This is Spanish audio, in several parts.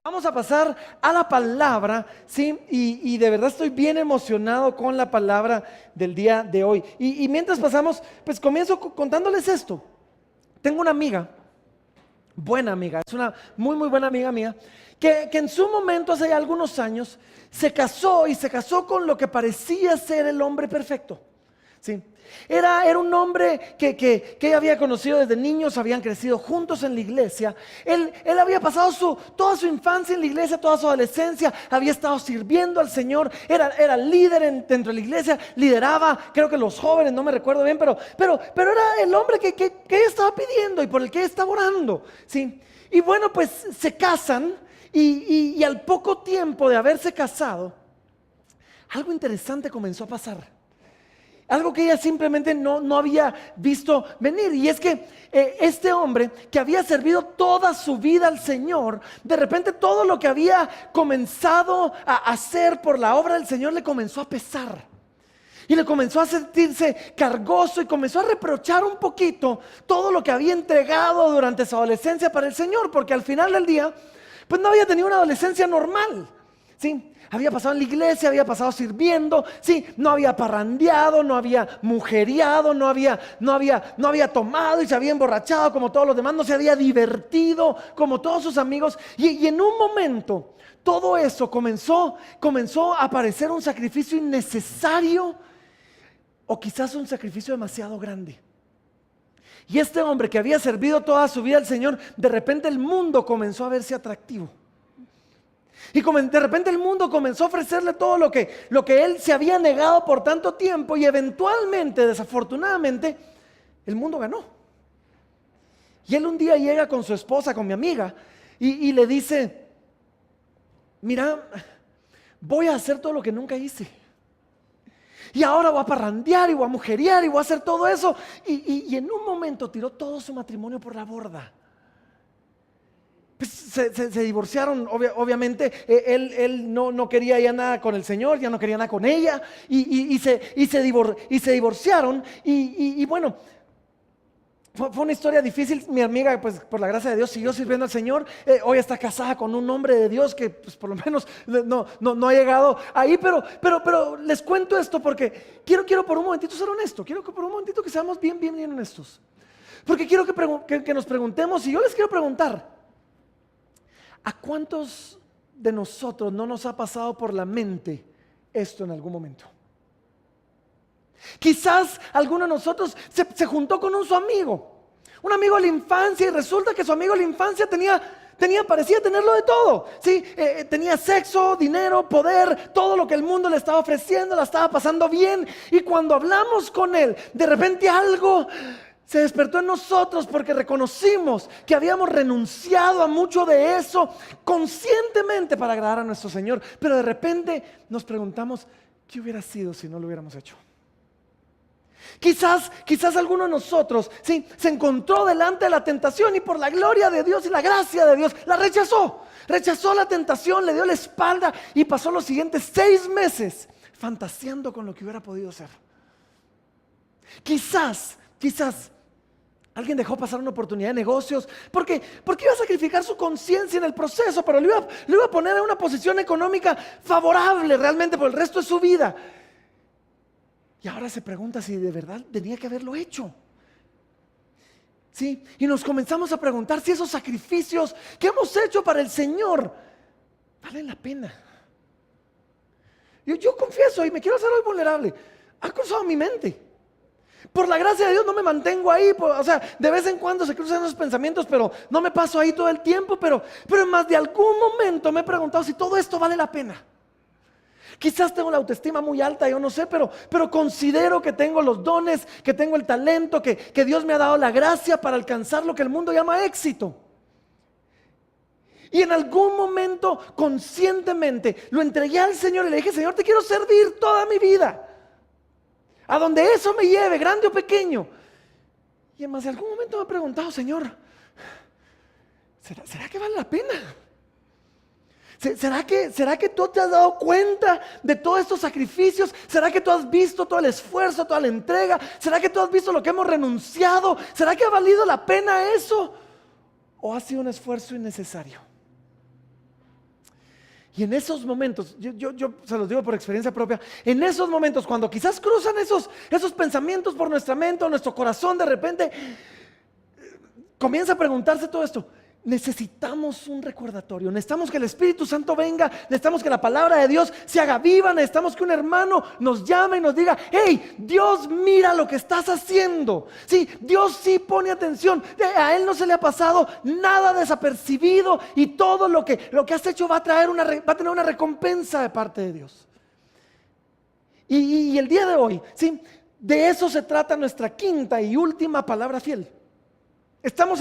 Vamos a pasar a la palabra, ¿sí? Y de verdad estoy bien emocionado con la palabra del día de hoy. Y mientras pasamos, pues comienzo contándoles esto. Tengo una amiga, buena amiga, es una muy buena amiga mía, que en su momento, hace ya algunos años, se casó y se casó con lo que parecía ser el hombre perfecto, ¿sí? Era un hombre que ella había conocido desde niños, habían crecido juntos en la iglesia. Él había pasado toda su infancia en la iglesia, toda su adolescencia, había estado sirviendo al Señor, era líder dentro de la iglesia, lideraba, creo que los jóvenes, no me recuerdo bien, pero era el hombre que ella estaba pidiendo y por el que ella estaba orando, ¿sí? Y bueno, pues se casan y al poco tiempo de haberse casado, algo interesante comenzó a pasar. Algo que ella simplemente no había visto venir. Y es que este hombre que había servido toda su vida al Señor, de repente todo lo que había comenzado a hacer por la obra del Señor le comenzó a pesar. Y le comenzó a sentirse cargoso y comenzó a reprochar un poquito todo lo que había entregado durante su adolescencia para el Señor. Porque al final del día, pues no había tenido una adolescencia normal, ¿sí? Había pasado en la iglesia, había pasado sirviendo, sí, no había parrandeado, no había mujeriado, no había tomado y se había emborrachado como todos los demás, no se había divertido como todos sus amigos. Y en un momento todo eso comenzó a parecer un sacrificio innecesario o quizás un sacrificio demasiado grande. Y este hombre que había servido toda su vida al Señor, de repente el mundo comenzó a verse atractivo. Y de repente el mundo comenzó a ofrecerle todo lo que él se había negado por tanto tiempo, y eventualmente, desafortunadamente, el mundo ganó. Y él un día llega con su esposa, con mi amiga, y le dice: mira, voy a hacer todo lo que nunca hice. Y ahora voy a parrandear y voy a mujeriar y voy a hacer todo eso. Y en un momento tiró todo su matrimonio por la borda. Pues se divorciaron, obviamente. Él no quería ya nada con el Señor, ya no quería nada con ella, y se divorciaron. Y bueno, fue una historia difícil. Mi amiga, pues por la gracia de Dios, siguió sirviendo al Señor. Hoy está casada con un hombre de Dios que pues por lo menos no ha llegado ahí. Pero les cuento esto porque quiero por un momentito ser honesto. Quiero que por un momentito que seamos bien honestos. Porque quiero que nos preguntemos, y yo les quiero preguntar: ¿a cuántos de nosotros no nos ha pasado por la mente esto en algún momento? Quizás alguno de nosotros se juntó con un amigo de la infancia, y resulta que su amigo de la infancia parecía tenerlo de todo, ¿sí? Tenía sexo, dinero, poder, todo lo que el mundo le estaba ofreciendo, la estaba pasando bien. Y cuando hablamos con él, de repente algo se despertó en nosotros, porque reconocimos que habíamos renunciado a mucho de eso conscientemente para agradar a nuestro Señor. Pero de repente nos preguntamos: ¿qué hubiera sido si no lo hubiéramos hecho? Quizás alguno de nosotros, ¿sí?, se encontró delante de la tentación y por la gloria de Dios y la gracia de Dios la rechazó. Rechazó la tentación, le dio la espalda y pasó los siguientes 6 meses fantaseando con lo que hubiera podido ser. Quizás alguien dejó pasar una oportunidad de negocios porque iba a sacrificar su conciencia en el proceso, pero lo iba a poner en una posición económica favorable realmente por el resto de su vida. Y ahora se pregunta si de verdad tenía que haberlo hecho. ¿Sí? Y nos comenzamos a preguntar si esos sacrificios que hemos hecho para el Señor valen la pena. Yo confieso, y me quiero hacer hoy vulnerable, ha cruzado mi mente. Por la gracia de Dios no me mantengo ahí, o sea, de vez en cuando se cruzan esos pensamientos, pero no me paso ahí todo el tiempo. Pero en más de algún momento me he preguntado si todo esto vale la pena. Quizás tengo la autoestima muy alta, yo no sé, pero considero que tengo los dones, que tengo el talento, que Dios me ha dado la gracia para alcanzar lo que el mundo llama éxito. Y en algún momento conscientemente lo entregué al Señor y le dije: Señor, te quiero servir toda mi vida, a donde eso me lleve, grande o pequeño. Y en más de algún momento me he preguntado: Señor, ¿será que vale la pena? ¿Será que tú te has dado cuenta de todos estos sacrificios? ¿Será que tú has visto todo el esfuerzo, toda la entrega? ¿Será que tú has visto lo que hemos renunciado? ¿Será que ha valido la pena eso? ¿O ha sido un esfuerzo innecesario? Y en esos momentos, yo se los digo por experiencia propia, en esos momentos cuando quizás cruzan esos pensamientos por nuestra mente o nuestro corazón, de repente comienza a preguntarse todo esto. Necesitamos un recordatorio, necesitamos que el Espíritu Santo venga, necesitamos que la palabra de Dios se haga viva, necesitamos que un hermano nos llame y nos diga: hey, Dios mira lo que estás haciendo. Sí, Dios sí pone atención, a Él no se le ha pasado nada desapercibido y todo lo que has hecho va a tener una recompensa de parte de Dios. Y el día de hoy, ¿sí? De eso se trata nuestra quinta y última palabra fiel. Estamos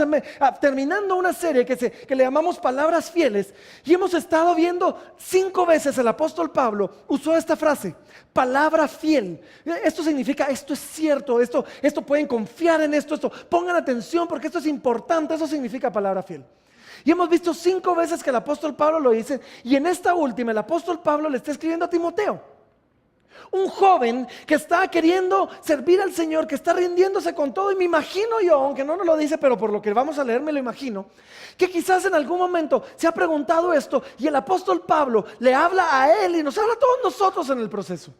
terminando una serie que le llamamos Palabras Fieles, y hemos estado viendo 5 veces el apóstol Pablo usó esta frase: palabra fiel. Esto significa, esto es cierto, esto pueden confiar en esto, pongan atención porque esto es importante. Eso significa palabra fiel. Y hemos visto 5 veces que el apóstol Pablo lo dice, y en esta última el apóstol Pablo le está escribiendo a Timoteo, un joven que está queriendo servir al Señor, que está rindiéndose con todo. Y me imagino yo, aunque no nos lo dice, pero por lo que vamos a leer me lo imagino, que quizás en algún momento se ha preguntado esto, y el apóstol Pablo le habla a él y nos habla a todos nosotros en el proceso,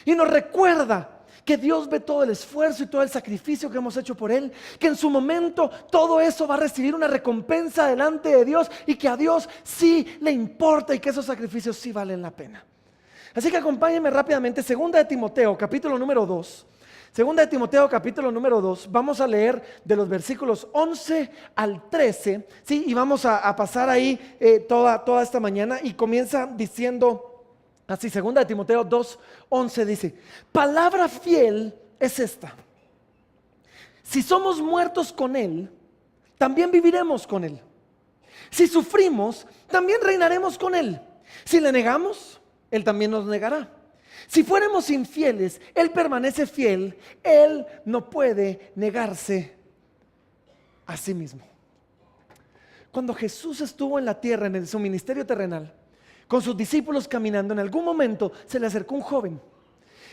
y nos recuerda que Dios ve todo el esfuerzo y todo el sacrificio que hemos hecho por Él, que en su momento todo eso va a recibir una recompensa delante de Dios, y que a Dios sí le importa y que esos sacrificios sí valen la pena. Así que acompáñenme rápidamente, Segunda de Timoteo, capítulo número 2. Segunda de Timoteo, capítulo número 2. Vamos a leer de los versículos 11 al 13, ¿sí? Y vamos a pasar ahí toda esta mañana. Y comienza diciendo así, Segunda de Timoteo 2, 11 dice: palabra fiel es esta: si somos muertos con Él, también viviremos con Él. Si sufrimos, también reinaremos con Él. Si le negamos, Él también nos negará. Si fuéramos infieles, Él permanece fiel. Él no puede negarse a sí mismo. Cuando Jesús estuvo en la tierra, en su ministerio terrenal, con sus discípulos caminando, en algún momento se le acercó un joven.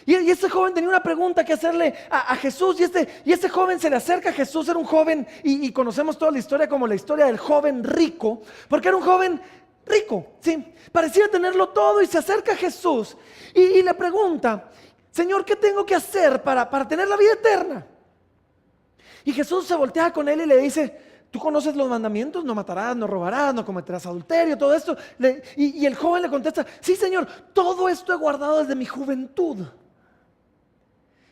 Y este joven tenía una pregunta que hacerle a Jesús. Y este joven se le acerca a Jesús. Era un joven, y conocemos toda la historia como la historia del joven rico, porque era un joven rico, ¿sí? Parecía tenerlo todo, y se acerca a Jesús y le pregunta: Señor, ¿qué tengo que hacer para tener la vida eterna? Y Jesús se voltea con él y le dice: ¿tú conoces los mandamientos? No matarás, no robarás, no cometerás adulterio, todo esto. Y el joven le contesta: sí, Señor, todo esto he guardado desde mi juventud.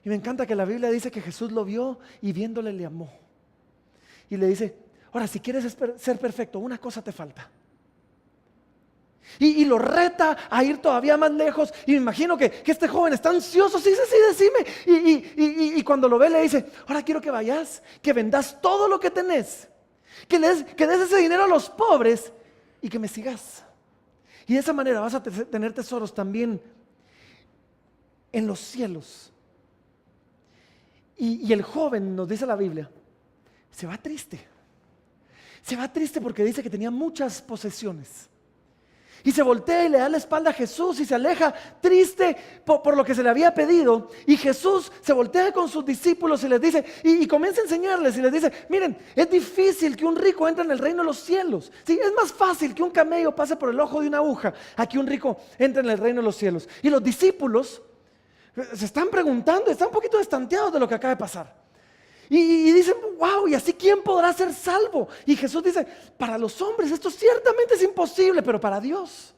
Y me encanta que la Biblia dice que Jesús lo vio y viéndole le amó. Y le dice: ahora, si quieres ser perfecto, una cosa te falta. Y lo reta a ir todavía más lejos. Y me imagino que este joven está ansioso. Sí, decime. Y cuando lo ve le dice: ahora quiero que vayas, que vendas todo lo que tenés, que des ese dinero a los pobres y que me sigas. Y de esa manera vas a tener tesoros también en los cielos. Y el joven, nos dice la Biblia, se va triste. Se va triste porque dice que tenía muchas posesiones. Y se voltea y le da la espalda a Jesús y se aleja triste por lo que se le había pedido. Y Jesús se voltea con sus discípulos y les dice, y comienza a enseñarles y les dice: miren, es difícil que un rico entre en el reino de los cielos. Sí, es más fácil que un camello pase por el ojo de una aguja a que un rico entre en el reino de los cielos. Y los discípulos se están preguntando, están un poquito destanteados de lo que acaba de pasar. Y dicen: wow, ¿y así quién podrá ser salvo? Y Jesús dice: para los hombres esto ciertamente es imposible, pero para Dios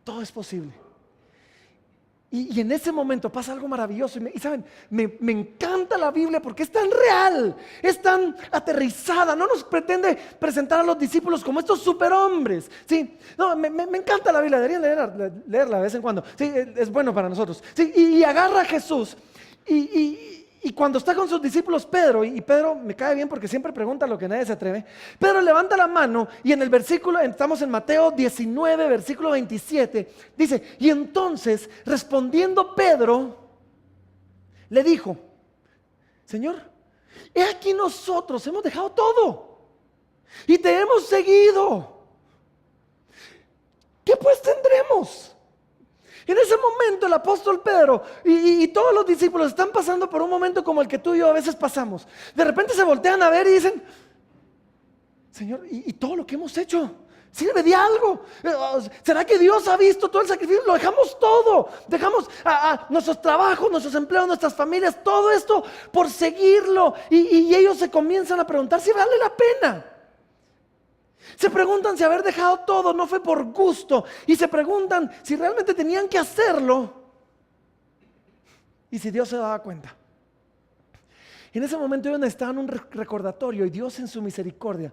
todo es posible. Y en ese momento pasa algo maravilloso. Y saben, me encanta la Biblia porque es tan real, es tan aterrizada. No nos pretende presentar a los discípulos como estos superhombres, ¿sí? No, me encanta la Biblia, deberían leerla de vez en cuando, ¿sí? Es bueno para nosotros, ¿sí? Y agarra a Jesús y cuando está con sus discípulos Pedro, y Pedro me cae bien porque siempre pregunta lo que nadie se atreve. Pedro levanta la mano y en el versículo, estamos en Mateo 19, versículo 27, dice: y entonces respondiendo Pedro le dijo: Señor, he aquí nosotros hemos dejado todo y te hemos seguido. ¿Qué pues tendremos? En ese momento el apóstol Pedro y todos los discípulos están pasando por un momento como el que tú y yo a veces pasamos. De repente se voltean a ver y dicen: Señor, ¿y todo lo que hemos hecho? ¿Sirve de algo? ¿Será que Dios ha visto todo el sacrificio? Lo dejamos todo. Dejamos a nuestros trabajos, nuestros empleos, nuestras familias, todo esto por seguirlo. Y ellos se comienzan a preguntar si vale la pena. Se preguntan si haber dejado todo no fue por gusto. Y se preguntan si realmente tenían que hacerlo. Y si Dios se daba cuenta. En ese momento ellos necesitaban un recordatorio. Y Dios en su misericordia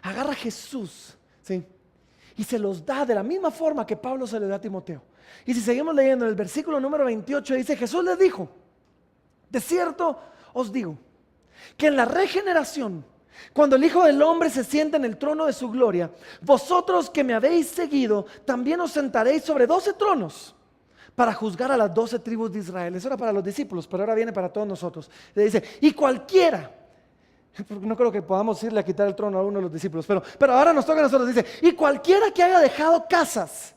agarra a Jesús, ¿sí?, y se los da de la misma forma que Pablo se le da a Timoteo. Y si seguimos leyendo en el versículo número 28, dice: Jesús les dijo: de cierto os digo, que en la regeneración, cuando el Hijo del Hombre se sienta en el trono de su gloria, vosotros que me habéis seguido, también os sentaréis sobre 12 tronos, para juzgar a las 12 tribus de Israel. Eso era para los discípulos, pero ahora viene para todos nosotros. Le dice: y cualquiera, no creo que podamos irle a quitar el trono a uno de los discípulos, pero ahora nos toca a nosotros. Dice: y cualquiera que haya dejado casas,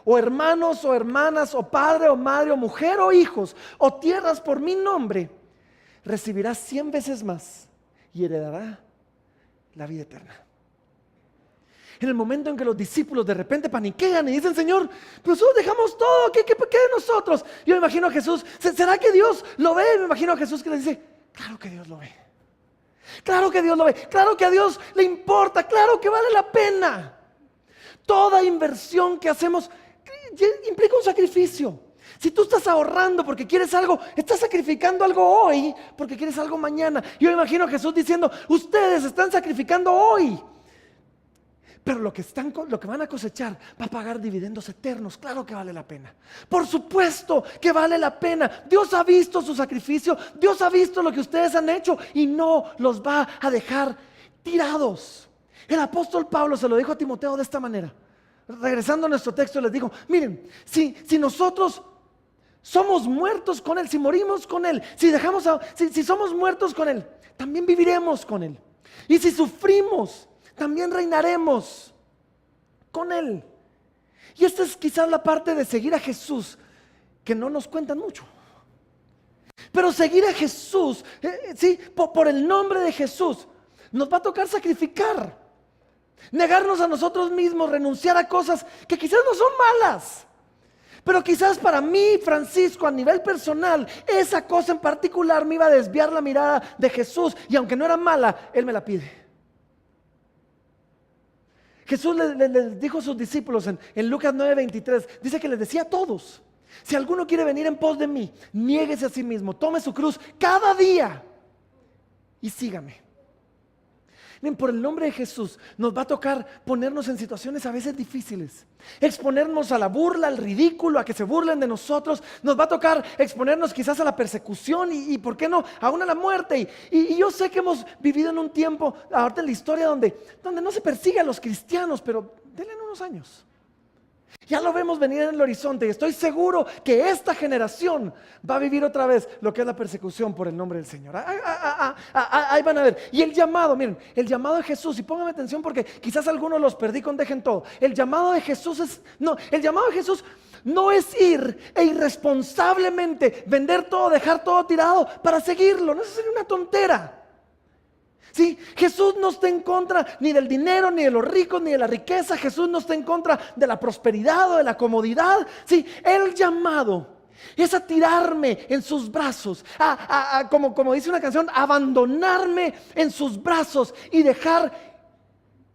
o hermanos, o hermanas, o padre, o madre, o mujer, o hijos, o tierras por mi nombre, recibirá 100 veces más y heredará la vida eterna. En el momento en que los discípulos de repente paniquean y dicen: Señor, pero nosotros dejamos todo, ¿qué de nosotros? Yo me imagino a Jesús: ¿será que Dios lo ve? Me imagino a Jesús que le dice: claro que Dios lo ve. Claro que Dios lo ve, claro que a Dios le importa, claro que vale la pena. Toda inversión que hacemos implica un sacrificio. Si tú estás ahorrando porque quieres algo, estás sacrificando algo hoy porque quieres algo mañana. Yo me imagino a Jesús diciendo: ustedes están sacrificando hoy, pero lo que van a cosechar va a pagar dividendos eternos. Claro que vale la pena. Por supuesto que vale la pena. Dios ha visto su sacrificio. Dios ha visto lo que ustedes han hecho y no los va a dejar tirados. El apóstol Pablo se lo dijo a Timoteo de esta manera. Regresando a nuestro texto, les dijo: miren, si nosotros somos muertos con Él, si morimos con Él, si somos muertos con Él, también viviremos con Él. Y si sufrimos, también reinaremos con Él. Y esta es quizás la parte de seguir a Jesús que no nos cuentan mucho. Pero seguir a Jesús, sí, por el nombre de Jesús, nos va a tocar sacrificar, negarnos a nosotros mismos, renunciar a cosas que quizás no son malas. Pero quizás para mí, Francisco, a nivel personal, esa cosa en particular me iba a desviar la mirada de Jesús. Y aunque no era mala, Él me la pide. Jesús les dijo a sus discípulos en Lucas 9:23, dice que les decía a todos: si alguno quiere venir en pos de mí, niéguese a sí mismo, tome su cruz cada día y sígame. Miren, por el nombre de Jesús nos va a tocar ponernos en situaciones a veces difíciles, exponernos a la burla, al ridículo, a que se burlen de nosotros. Nos va a tocar exponernos quizás a la persecución y ¿por qué no?, aún a la muerte. Y yo sé que hemos vivido en un tiempo, ahorita en la historia, donde no se persigue a los cristianos, pero denle unos años. Ya lo vemos venir en el horizonte y estoy seguro que esta generación va a vivir otra vez lo que es la persecución por el nombre del Señor. Ahí van a ver. Y el llamado, miren, el llamado de Jesús, y pónganme atención porque quizás algunos los perdí con dejen todo. El llamado de Jesús no es ir e irresponsablemente vender todo, dejar todo tirado para seguirlo. No, eso sería una tontera. ¿Sí? Jesús no está en contra ni del dinero, ni de los ricos, ni de la riqueza. Jesús no está en contra de la prosperidad o de la comodidad. ¿Sí? El llamado es a tirarme en sus brazos, como dice una canción, abandonarme en sus brazos y dejar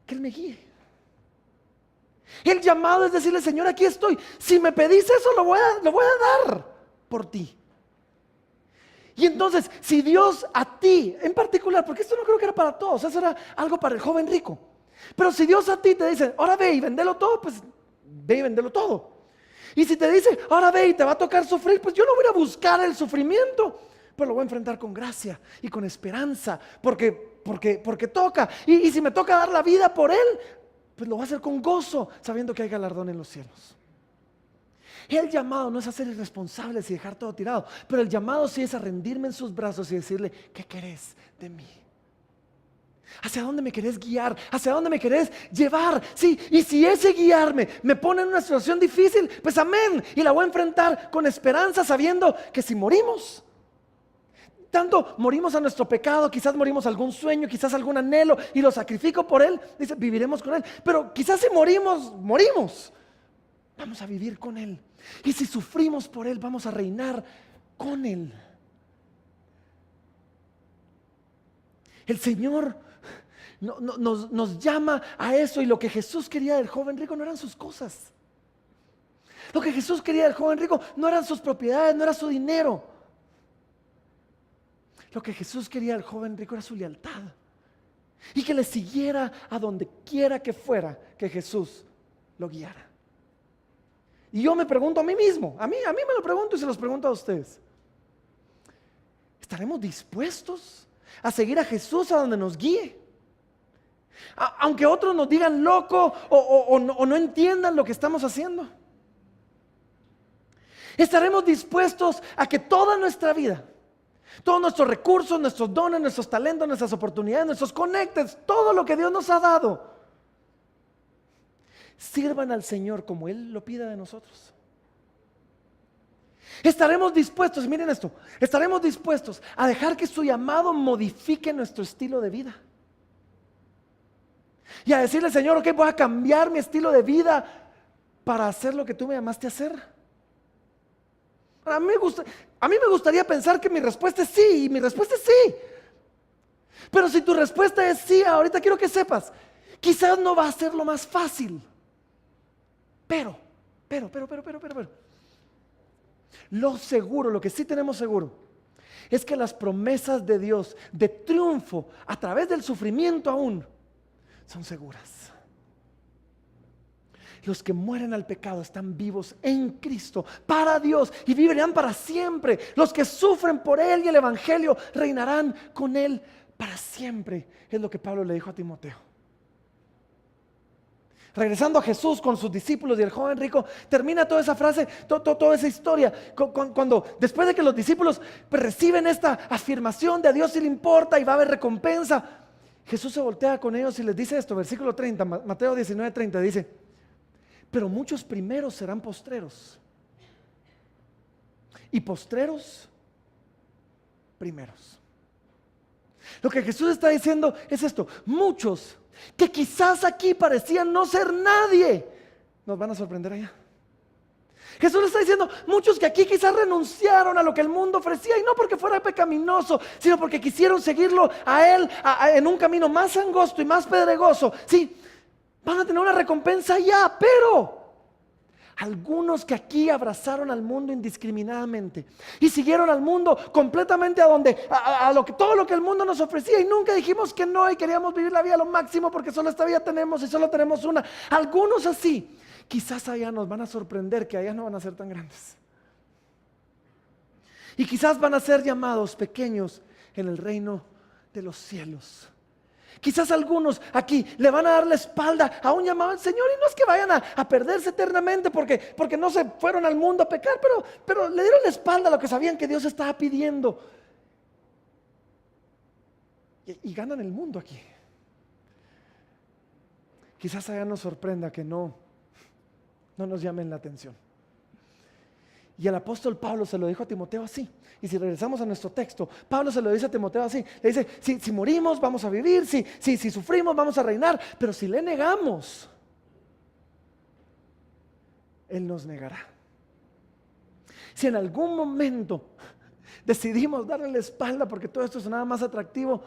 que Él me guíe. El llamado es decirle: Señor, aquí estoy. Si me pedís eso, lo voy a dar por ti. Y entonces, si Dios a ti en particular, porque esto no creo que era para todos, eso era algo para el joven rico, pero si Dios a ti te dice: ahora ve y vendelo todo, pues ve y vendelo todo. Y si te dice: ahora ve y te va a tocar sufrir, pues yo no voy a buscar el sufrimiento, pero lo voy a enfrentar con gracia y con esperanza, porque toca. Y si me toca dar la vida por Él, pues lo voy a hacer con gozo, sabiendo que hay galardón en los cielos. El llamado no es a ser irresponsables y dejar todo tirado, pero el llamado sí es a rendirme en sus brazos y decirle: ¿qué querés de mí? ¿Hacia dónde me querés guiar? ¿Hacia dónde me querés llevar? Sí, y si ese guiarme me pone en una situación difícil, pues amén, y la voy a enfrentar con esperanza, sabiendo que si morimos, tanto morimos a nuestro pecado, quizás morimos a algún sueño, quizás algún anhelo y lo sacrifico por Él, dice, viviremos con Él. Pero quizás si morimos, vamos a vivir con Él. Y si sufrimos por Él, vamos a reinar con Él. El Señor nos llama a eso, y lo que Jesús quería del joven rico no eran sus cosas. Lo que Jesús quería del joven rico no eran sus propiedades, no era su dinero. Lo que Jesús quería del joven rico era su lealtad. Y que le siguiera a donde quiera que fuera, que Jesús lo guiara. Y yo me pregunto a mí mismo, a mí me lo pregunto y se los pregunto a ustedes. ¿Estaremos dispuestos a seguir a Jesús a donde nos guíe? Aunque otros nos digan loco o no entiendan lo que estamos haciendo. ¿Estaremos dispuestos a que toda nuestra vida, todos nuestros recursos, nuestros dones, nuestros talentos, nuestras oportunidades, nuestros conectes, todo lo que Dios nos ha dado, sirvan al Señor como Él lo pida de nosotros? Estaremos dispuestos, miren esto, estaremos dispuestos a dejar que su llamado modifique nuestro estilo de vida. Y a decirle, Señor, ok, voy a cambiar mi estilo de vida para hacer lo que tú me llamaste a hacer. A mí me gustaría pensar que mi respuesta es sí, y mi respuesta es sí. Pero si tu respuesta es sí, ahorita quiero que sepas, quizás no va a ser lo más fácil. Pero. Lo seguro, lo que sí tenemos seguro, es que las promesas de Dios de triunfo a través del sufrimiento aún son seguras. Los que mueren al pecado están vivos en Cristo para Dios y vivirán para siempre. Los que sufren por Él y el Evangelio reinarán con Él para siempre. Es lo que Pablo le dijo a Timoteo. Regresando a Jesús con sus discípulos y el joven rico, termina toda esa frase, toda esa historia, cuando después de que los discípulos pues, reciben esta afirmación de a Dios si le importa y va a haber recompensa, Jesús se voltea con ellos y les dice esto, versículo 30, Mateo 19:30, dice: pero muchos primeros serán postreros, y postreros primeros. Lo que Jesús está diciendo es esto: muchos que quizás aquí parecían no ser nadie, nos van a sorprender allá. Jesús le está diciendo, muchos que aquí quizás renunciaron a lo que el mundo ofrecía, y no porque fuera pecaminoso, sino porque quisieron seguirlo a Él en un camino más angosto y más pedregoso. Sí, van a tener una recompensa allá, pero algunos que aquí abrazaron al mundo indiscriminadamente y siguieron al mundo completamente a todo lo que el mundo nos ofrecía, y nunca dijimos que no y queríamos vivir la vida a lo máximo porque solo esta vida tenemos y solo tenemos una. Algunos así, quizás allá nos van a sorprender que allá no van a ser tan grandes. Y quizás van a ser llamados pequeños en el reino de los cielos. Quizás algunos aquí le van a dar la espalda a un llamado del Señor, y no es que vayan a perderse eternamente porque no se fueron al mundo a pecar, pero le dieron la espalda a lo que sabían que Dios estaba pidiendo. Y ganan el mundo aquí. Quizás allá nos sorprenda que no nos llamen la atención. Y el apóstol Pablo se lo dijo a Timoteo así. Y si regresamos a nuestro texto, Pablo se lo dice a Timoteo así. Le dice, si morimos vamos a vivir, si sufrimos vamos a reinar, pero si le negamos, Él nos negará. Si en algún momento decidimos darle la espalda porque todo esto es nada más atractivo,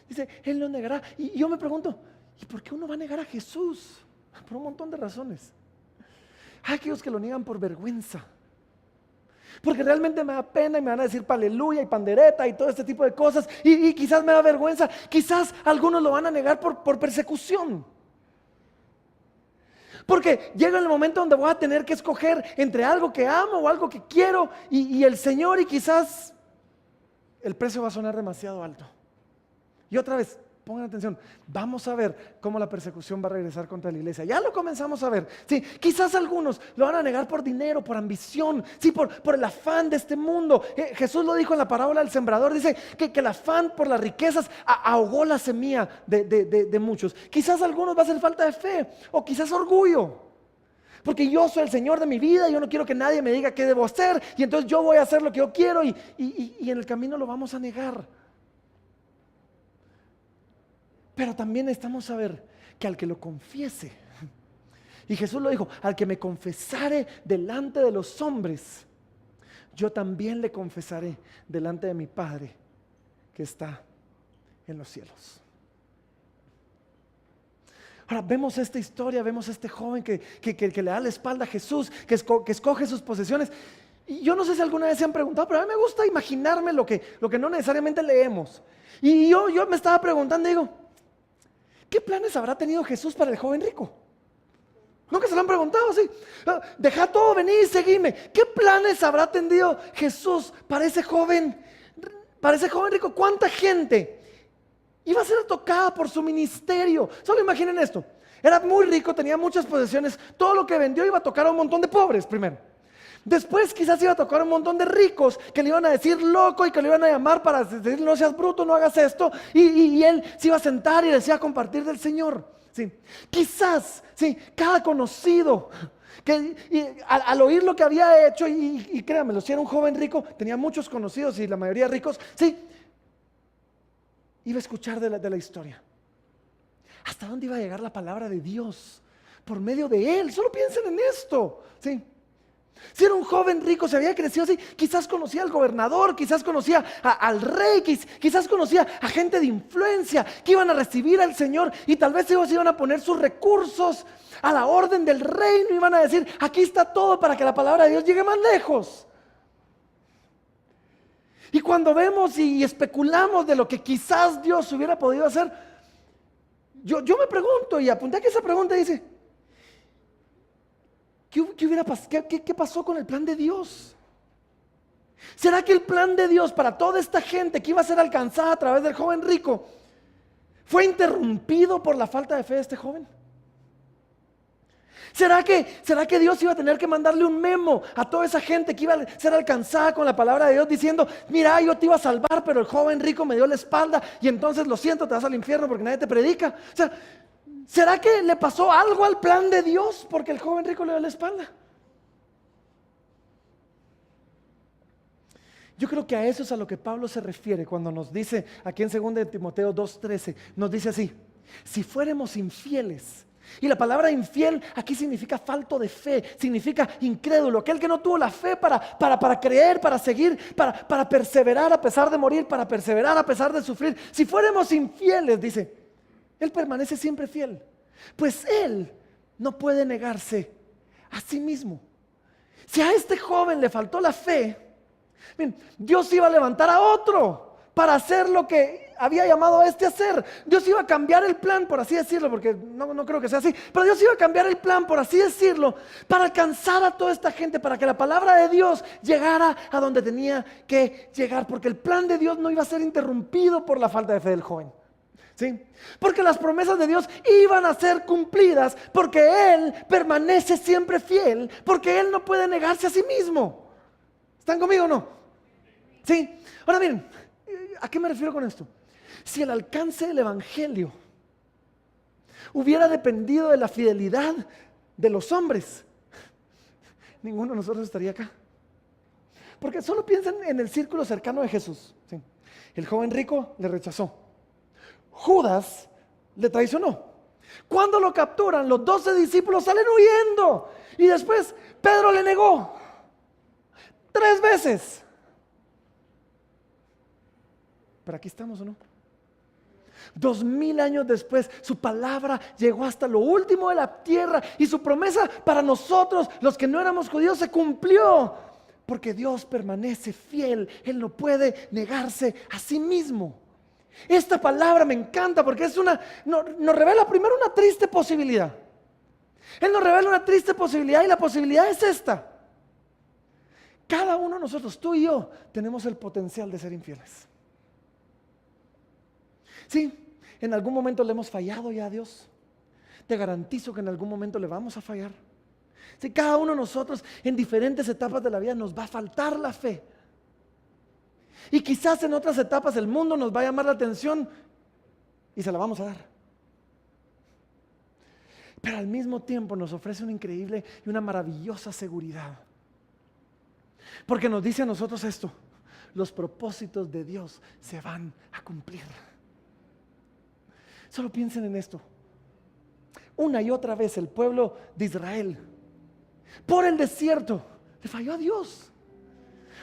dice, Él nos negará. Y yo me pregunto, ¿y por qué uno va a negar a Jesús? Por un montón de razones. Hay aquellos que lo niegan por vergüenza, porque realmente me da pena y me van a decir aleluya y pandereta y todo este tipo de cosas, y quizás me da vergüenza. Quizás algunos lo van a negar por persecución, porque llega el momento donde voy a tener que escoger entre algo que amo o algo que quiero y el Señor, y quizás el precio va a sonar demasiado alto. Y otra vez, pongan atención, vamos a ver cómo la persecución va a regresar contra la iglesia. Ya lo comenzamos a ver. Sí, quizás algunos lo van a negar por dinero, por ambición, sí, por el afán de este mundo. Jesús lo dijo en la parábola del sembrador, dice que el afán por las riquezas ahogó la semilla de muchos. Quizás algunos va a ser falta de fe, o quizás orgullo, porque yo soy el Señor de mi vida, yo no quiero que nadie me diga qué debo hacer, y entonces yo voy a hacer lo que yo quiero, y en el camino lo vamos a negar. Pero también necesitamos saber que al que lo confiese, y Jesús lo dijo, al que me confesare delante de los hombres, yo también le confesaré delante de mi Padre que está en los cielos. Ahora vemos esta historia, vemos a este joven que le da la espalda a Jesús, que escoge sus posesiones. Y yo no sé si alguna vez se han preguntado, pero a mí me gusta imaginarme lo que no necesariamente leemos. Y yo me estaba preguntando, digo, ¿qué planes habrá tenido Jesús para el joven rico? Nunca se lo han preguntado, sí. Deja todo, vení y seguime. ¿Qué planes habrá tenido Jesús para ese joven rico? ¿Cuánta gente iba a ser tocada por su ministerio? Solo imaginen esto. Era muy rico, tenía muchas posesiones. Todo lo que vendió iba a tocar a un montón de pobres primero. Después quizás iba a tocar a un montón de ricos que le iban a decir loco y que le iban a llamar para decir no seas bruto, no hagas esto. Y él se iba a sentar y les iba a compartir del Señor. Sí. Quizás, sí, cada conocido que al oír lo que había hecho, y créanmelo, si era un joven rico, tenía muchos conocidos y la mayoría ricos, sí, iba a escuchar de la historia. ¿Hasta dónde iba a llegar la palabra de Dios? Por medio de él. Solo piensen en esto, sí. Si era un joven rico, se había crecido así, quizás conocía al gobernador, quizás conocía al rey, quizás conocía a gente de influencia que iban a recibir al Señor, y tal vez ellos iban a poner sus recursos a la orden del reino, iban a decir, aquí está todo para que la palabra de Dios llegue más lejos. Y cuando vemos y especulamos de lo que quizás Dios hubiera podido hacer, yo me pregunto, y apunté aquí esa pregunta, dice, ¿qué pasó con el plan de Dios? ¿Será que el plan de Dios para toda esta gente que iba a ser alcanzada a través del joven rico fue interrumpido por la falta de fe de este joven? ¿Será que Dios iba a tener que mandarle un memo a toda esa gente que iba a ser alcanzada con la palabra de Dios diciendo, mira, yo te iba a salvar, pero el joven rico me dio la espalda y entonces lo siento, te vas al infierno porque nadie te predica? O sea, ¿será que le pasó algo al plan de Dios porque el joven rico le dio la espalda? Yo creo que a eso es a lo que Pablo se refiere cuando nos dice aquí en 2 de Timoteo 2:13, nos dice así, si fuéramos infieles. Y la palabra infiel aquí significa falto de fe, significa incrédulo, aquel que no tuvo la fe para creer, para seguir, para perseverar a pesar de morir, para perseverar a pesar de sufrir. Si fuéramos infieles, dice, Él permanece siempre fiel, pues Él no puede negarse a sí mismo. Si a este joven le faltó la fe, bien, Dios iba a levantar a otro para hacer lo que había llamado a este a hacer. Dios iba a cambiar el plan, por así decirlo, porque no creo que sea así, pero Dios iba a cambiar el plan, por así decirlo, para alcanzar a toda esta gente, para que la palabra de Dios llegara a donde tenía que llegar, porque el plan de Dios no iba a ser interrumpido por la falta de fe del joven. ¿Sí? Porque las promesas de Dios iban a ser cumplidas, porque Él permanece siempre fiel, porque Él no puede negarse a sí mismo. ¿Están conmigo o no? ¿Sí? Ahora miren, ¿a qué me refiero con esto? Si el alcance del evangelio hubiera dependido de la fidelidad de los hombres, ninguno de nosotros estaría acá. Porque solo piensen en el círculo cercano de Jesús. ¿Sí? El joven rico le rechazó. Judas le traicionó. Cuando lo capturan, los 12 discípulos salen huyendo. Y después Pedro le negó 3 veces. Pero aquí estamos, ¿o no? 2000 años después, su palabra llegó hasta lo último de la tierra y su promesa para nosotros, los que no éramos judíos, se cumplió. Porque Dios permanece fiel, Él no puede negarse a sí mismo. Esta palabra me encanta porque nos revela primero una triste posibilidad. Él nos revela una triste posibilidad y la posibilidad es esta. Cada uno de nosotros, tú y yo, tenemos el potencial de ser infieles. Sí, en algún momento le hemos fallado ya a Dios. Te garantizo que en algún momento le vamos a fallar. Sí, cada uno de nosotros en diferentes etapas de la vida nos va a faltar la fe. Y quizás en otras etapas el mundo nos va a llamar la atención y se la vamos a dar. pero al mismo tiempo nos ofrece una increíble y una maravillosa seguridad. Porque nos dice a nosotros esto: los propósitos de Dios se van a cumplir. Solo piensen en esto. Una y otra vez el pueblo de Israel, por el desierto, le falló a Dios.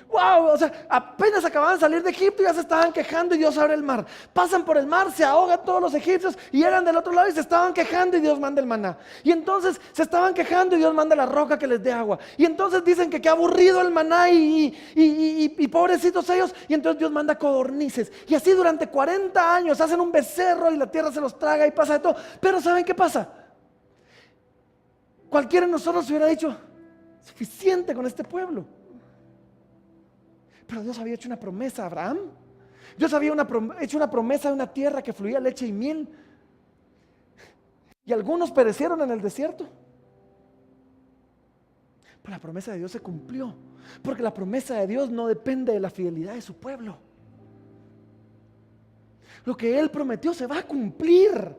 Wow, o sea, apenas acababan de salir de Egipto y ya se estaban quejando y Dios abre el mar. Pasan por el mar, se ahogan todos los egipcios y llegan del otro lado y se estaban quejando y Dios manda el maná. Y entonces se estaban quejando y Dios manda la roca que les dé agua. Y entonces dicen que qué aburrido el maná y pobrecitos ellos. Y entonces Dios manda codornices. Y así durante 40 años hacen un becerro y la tierra se los traga y pasa de todo. Pero ¿saben qué pasa? Cualquiera de nosotros hubiera dicho: suficiente con este pueblo. Pero Dios había hecho una promesa a Abraham. Dios había hecho una promesa de una tierra que fluía leche y miel. Y algunos perecieron en el desierto. Pero la promesa de Dios se cumplió. Porque la promesa de Dios no depende de la fidelidad de su pueblo. Lo que Él prometió se va a cumplir.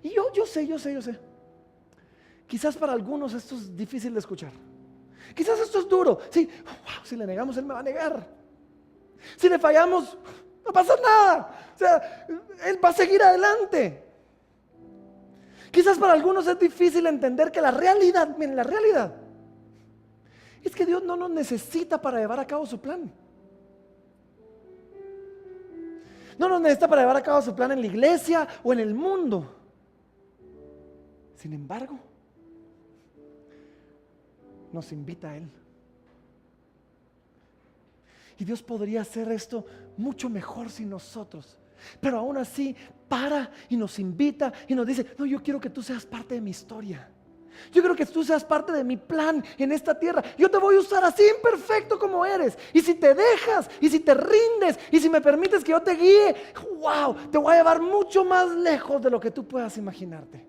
Y yo sé. Quizás para algunos esto es difícil de escuchar. Quizás esto es duro. Sí, wow, si le negamos, Él me va a negar. Si le fallamos, no pasa nada. O sea, Él va a seguir adelante. Quizás para algunos es difícil entender que la realidad, miren, la realidad es que Dios no nos necesita para llevar a cabo su plan. No nos necesita para llevar a cabo su plan en la iglesia o en el mundo. Sin embargo, nos invita a Él. Y Dios podría hacer esto mucho mejor sin nosotros. Pero aún así para y nos invita y nos dice: no, yo quiero que tú seas parte de mi historia. Yo quiero que tú seas parte de mi plan en esta tierra. Yo te voy a usar así imperfecto como eres. Y si te dejas, y si te rindes, y si me permites que yo te guíe, wow, te voy a llevar mucho más lejos de lo que tú puedas imaginarte.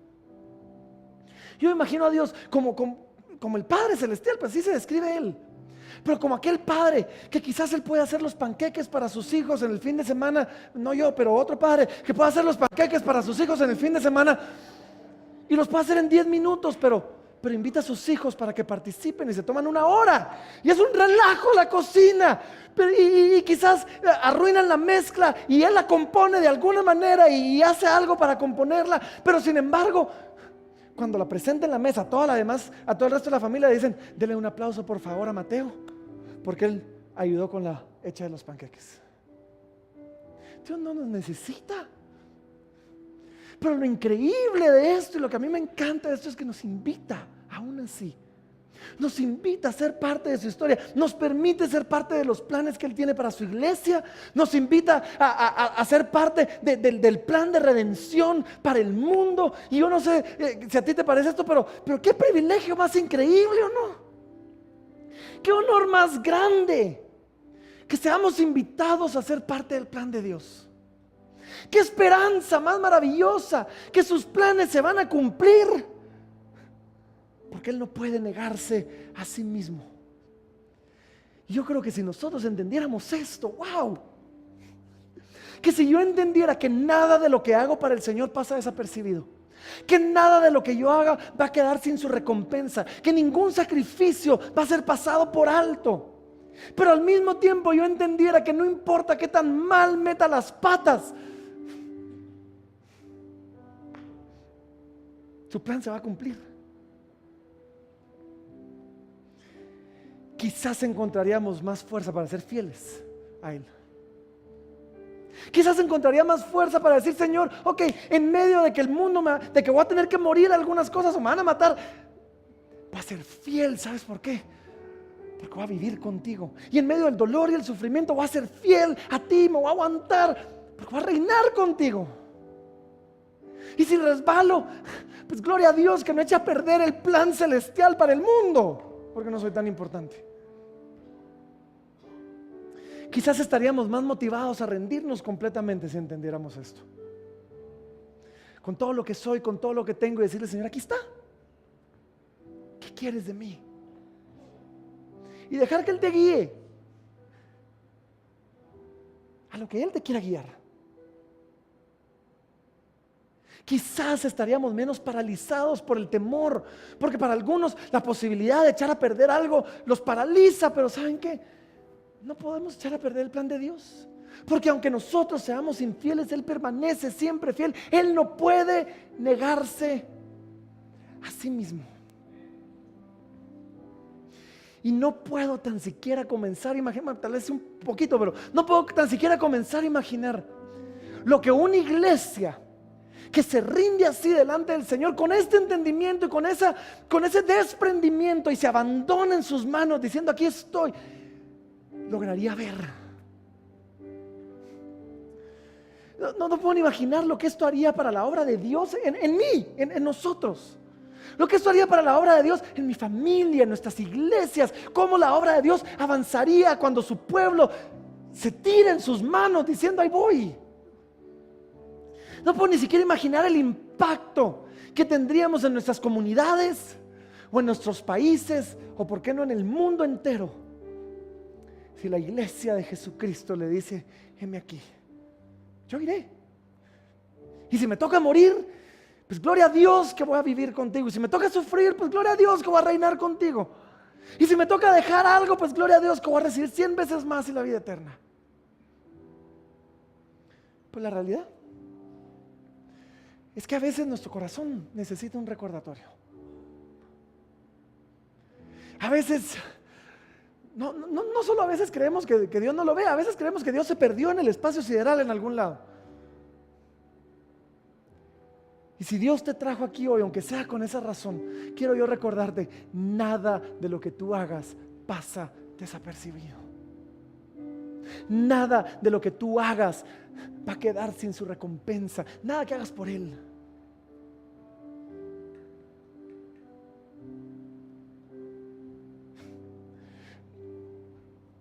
Yo imagino a Dios como el Padre Celestial, pues así se describe Él. Pero como aquel padre que quizás Él puede hacer los panqueques para sus hijos en el fin de semana. No yo, pero otro padre que puede hacer los panqueques para sus hijos en el fin de semana. Y los puede hacer en 10 minutos, pero invita a sus hijos para que participen y se toman 1 hora. Y es un relajo la cocina. Y quizás arruinan la mezcla y Él la compone de alguna manera y hace algo para componerla. Pero sin embargo, cuando la presenta en la mesa, a todo el resto de la familia le dicen: denle un aplauso por favor a Mateo, porque él ayudó con la hecha de los panqueques. Dios no nos necesita. Pero lo increíble de esto y lo que a mí me encanta de esto es que nos invita, aún así. Nos invita a ser parte de su historia. Nos permite ser parte de los planes que Él tiene para su iglesia. Nos invita a ser parte del plan de redención para el mundo. Y yo no sé si a ti te parece esto, pero qué privilegio más increíble, ¿o no? Qué honor más grande que seamos invitados a ser parte del plan de Dios. Qué esperanza más maravillosa que sus planes se van a cumplir. Porque Él no puede negarse a sí mismo. Y yo creo que si nosotros entendiéramos esto, wow, que si yo entendiera que nada de lo que hago para el Señor pasa desapercibido, que nada de lo que yo haga va a quedar sin su recompensa, que ningún sacrificio va a ser pasado por alto, pero al mismo tiempo yo entendiera que no importa qué tan mal meta las patas, su plan se va a cumplir. Quizás encontraríamos más fuerza para ser fieles a Él. Quizás encontraría más fuerza para decir: Señor, ok, en medio de que el mundo de que voy a tener que morir algunas cosas o me van a matar, voy a ser fiel. ¿Sabes por qué? Porque voy a vivir contigo. Y en medio del dolor y el sufrimiento voy a ser fiel a ti, me voy a aguantar, porque voy a reinar contigo. Y si resbalo, pues gloria a Dios que no eche a perder el plan celestial para el mundo, porque no soy tan importante. Quizás estaríamos más motivados a rendirnos completamente si entendiéramos esto. Con todo lo que soy, con todo lo que tengo, y decirle: Señor, aquí está. ¿Qué quieres de mí? Y dejar que Él te guíe a lo que Él te quiera guiar. Quizás estaríamos menos paralizados por el temor, porque para algunos la posibilidad de echar a perder algo los paraliza, pero ¿saben qué? No podemos echar a perder el plan de Dios, porque aunque nosotros seamos infieles, Él permanece siempre fiel. Él no puede negarse a sí mismo. Y no puedo tan siquiera comenzar a imaginar, tal vez un poquito, pero no puedo tan siquiera comenzar a imaginar lo que una iglesia que se rinde así delante del Señor, con este entendimiento y con ese desprendimiento, y se abandona en sus manos diciendo: aquí estoy, lograría ver. No puedo ni imaginar lo que esto haría para la obra de Dios en mí, en nosotros. Lo que esto haría para la obra de Dios en mi familia, en nuestras iglesias. Cómo la obra de Dios avanzaría cuando su pueblo se tira en sus manos diciendo: ahí voy. No puedo ni siquiera imaginar el impacto que tendríamos en nuestras comunidades o en nuestros países, o por qué no en el mundo entero, si la iglesia de Jesucristo le dice: heme aquí, yo iré. Y si me toca morir, pues gloria a Dios que voy a vivir contigo. Y si me toca sufrir, pues gloria a Dios que voy a reinar contigo. Y si me toca dejar algo, pues gloria a Dios que voy a recibir 100 veces más y la vida eterna. Pues la realidad es que a veces nuestro corazón necesita un recordatorio. A veces, no solo a veces creemos que Dios no lo ve, a veces creemos que Dios se perdió en el espacio sideral en algún lado. Y si Dios te trajo aquí hoy, aunque sea con esa razón, quiero yo recordarte: nada de lo que tú hagas pasa desapercibido. Nada de lo que tú hagas va a quedar sin su recompensa. Nada que hagas por Él.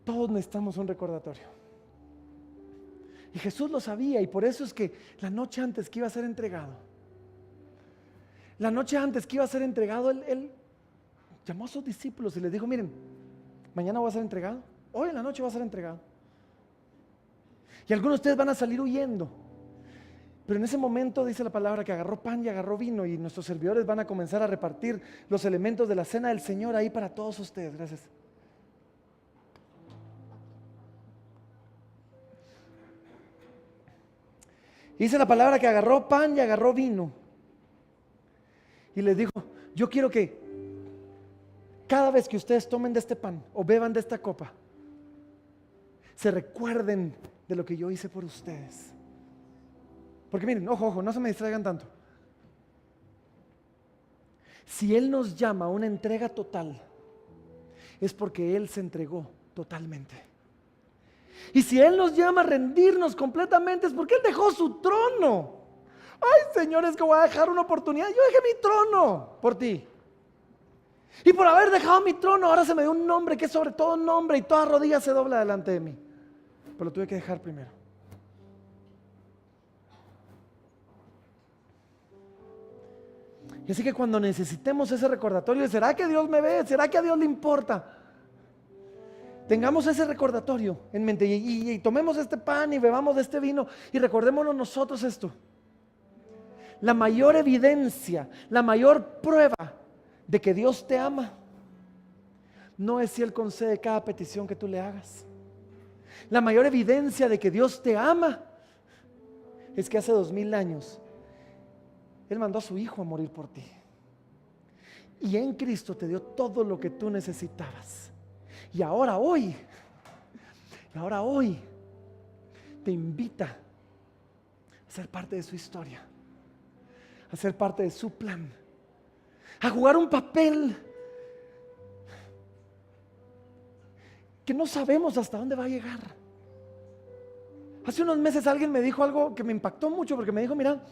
Todos necesitamos un recordatorio. Y Jesús lo sabía, y por eso es que la noche antes que iba a ser entregado, Él llamó a sus discípulos y les dijo: miren, mañana voy a ser entregado, hoy en la noche va a ser entregado. Y algunos de ustedes van a salir huyendo. Pero en ese momento dice la palabra que agarró pan y agarró vino, y nuestros servidores van a comenzar a repartir los elementos de la cena del Señor ahí para todos ustedes. Gracias. Dice la palabra que agarró pan y agarró vino. Y les dijo: yo quiero que cada vez que ustedes tomen de este pan o beban de esta copa, se recuerden de lo que yo hice por ustedes. Porque miren, ojo, no se me distraigan tanto. Si Él nos llama a una entrega total, es porque Él se entregó totalmente. Y si Él nos llama a rendirnos completamente, es porque Él dejó su trono. Ay, Señor, es que voy a dejar una oportunidad. Yo dejé mi trono por ti. Y por haber dejado mi trono, ahora se me dio un nombre que es sobre todo nombre, y toda rodilla se dobla delante de mí. Pero lo tuve que dejar primero. Y así que cuando necesitemos ese recordatorio, ¿será que Dios me ve? ¿Será que a Dios le importa? Tengamos ese recordatorio en mente, y tomemos este pan y bebamos de este vino, y recordémonos nosotros esto: la mayor evidencia, la mayor prueba de que Dios te ama no es si Él concede cada petición que tú le hagas. La mayor evidencia de que Dios te ama es que hace 2000 años Él mandó a su Hijo a morir por ti, y en Cristo te dio todo lo que tú necesitabas. Y ahora hoy te invita a ser parte de su historia, a ser parte de su plan, a jugar un papel que no sabemos hasta dónde va a llegar. Hace unos meses alguien me dijo algo que me impactó mucho, porque me dijo: mira,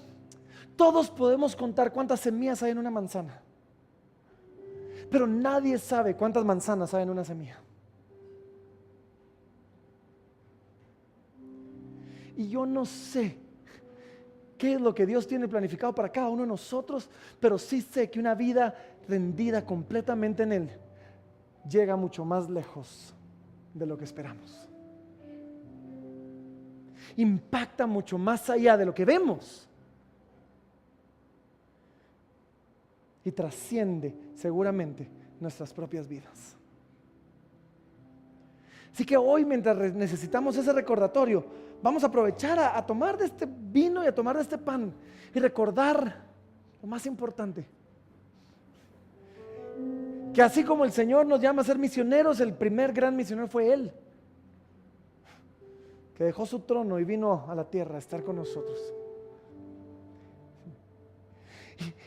todos podemos contar cuántas semillas hay en una manzana, pero nadie sabe cuántas manzanas hay en una semilla. Y yo no sé qué es lo que Dios tiene planificado para cada uno de nosotros, pero sí sé que una vida rendida completamente en Él llega mucho más lejos de lo que esperamos. Impacta mucho más allá de lo que vemos. y trasciende seguramente nuestras propias vidas. Así que hoy, mientras necesitamos ese recordatorio, vamos a aprovechar a tomar de este vino y a tomar de este pan y recordar lo más importante. Que así como el Señor nos llama a ser misioneros, el primer gran misionero fue Él, que dejó su trono y vino a la tierra a estar con nosotros.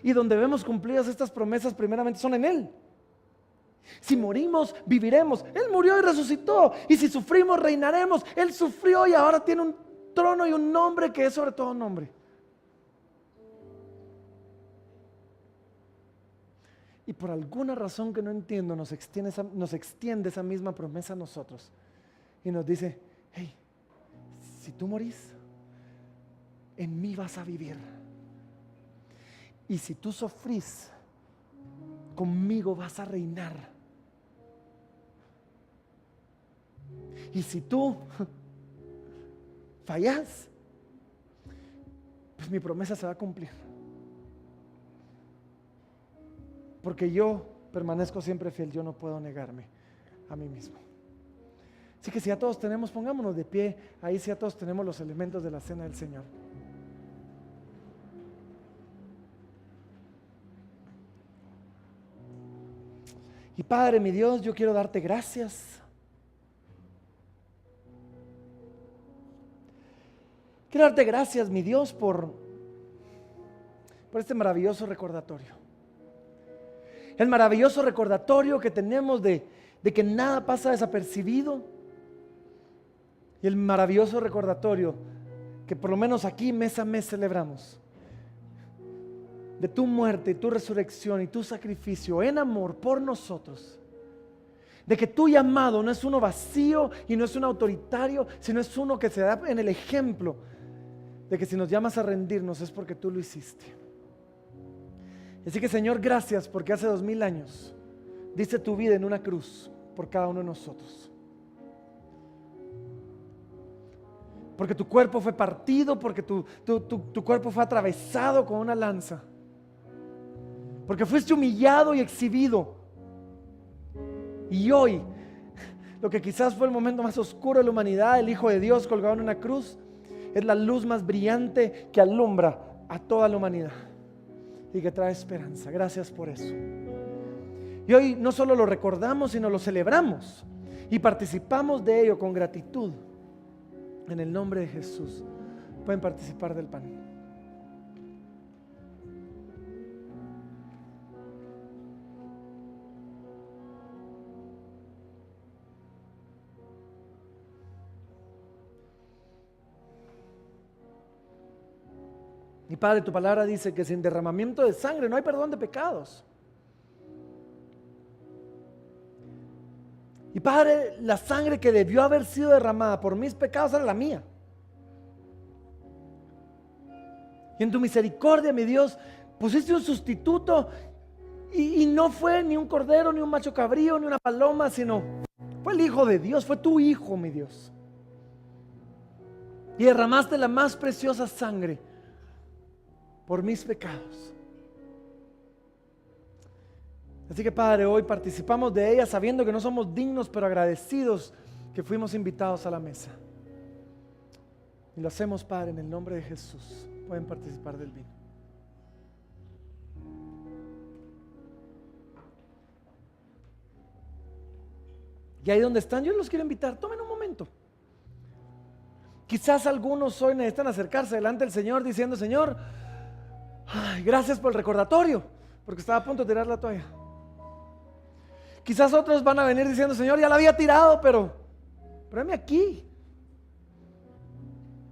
Y donde vemos cumplidas estas promesas primeramente son en Él. Si morimos, viviremos. Él murió y resucitó. Y si sufrimos, reinaremos. Él sufrió y ahora tiene un trono y un nombre que es sobre todo nombre. Y por alguna razón que no entiendo, nos extiende esa misma promesa a nosotros. Y nos dice, hey, si tú morís, en mí vas a vivir. Y si tú sufrís, conmigo vas a reinar. Y si tú fallas, pues mi promesa se va a cumplir. Porque yo permanezco siempre fiel, yo no puedo negarme a mí mismo. Así que si ya todos tenemos, pongámonos de pie, ahí si ya todos tenemos los elementos de la cena del Señor. Y Padre, mi Dios, yo quiero darte gracias. Quiero darte gracias, mi Dios, por este maravilloso recordatorio. El maravilloso recordatorio que tenemos de que nada pasa desapercibido. Y el maravilloso recordatorio que por lo menos aquí mes a mes celebramos. De tu muerte y tu resurrección y tu sacrificio en amor por nosotros. De que tu llamado no es uno vacío y no es uno autoritario, sino es uno que se da en el ejemplo de que si nos llamas a rendirnos es porque tú lo hiciste. Así que Señor, gracias porque hace 2000 años diste tu vida en una cruz por cada uno de nosotros. Porque tu cuerpo fue partido, porque tu cuerpo fue atravesado con una lanza. Porque fuiste humillado y exhibido. Y hoy, lo que quizás fue el momento más oscuro de la humanidad, el Hijo de Dios colgado en una cruz, es la luz más brillante que alumbra a toda la humanidad y que trae esperanza. Gracias por eso. Y hoy no solo lo recordamos, sino lo celebramos y participamos de ello con gratitud. En el nombre de Jesús pueden participar del pan. Y Padre, tu palabra dice que sin derramamiento de sangre no hay perdón de pecados. Y Padre, la sangre que debió haber sido derramada por mis pecados era la mía. Y en tu misericordia, mi Dios, pusiste un sustituto y no fue ni un cordero, ni un macho cabrío, ni una paloma, sino fue el Hijo de Dios, fue tu Hijo, mi Dios. Y derramaste la más preciosa sangre por mis pecados. Así que Padre, hoy participamos de ella sabiendo que no somos dignos, pero agradecidos que fuimos invitados a la mesa. Y lo hacemos, Padre, en el nombre de Jesús. Pueden participar del vino. Y ahí donde están, yo los quiero invitar, tomen un momento. Quizás algunos hoy necesitan acercarse delante del Señor diciendo: Señor, ay, gracias por el recordatorio, porque estaba a punto de tirar la toalla. Quizás otros van a venir diciendo: Señor, ya la había tirado, pero heme aquí.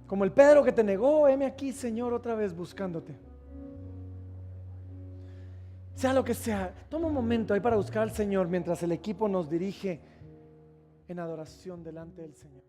Como el Pedro que te negó, heme aquí, Señor, otra vez buscándote. Sea lo que sea, toma un momento ahí para buscar al Señor mientras el equipo nos dirige en adoración delante del Señor.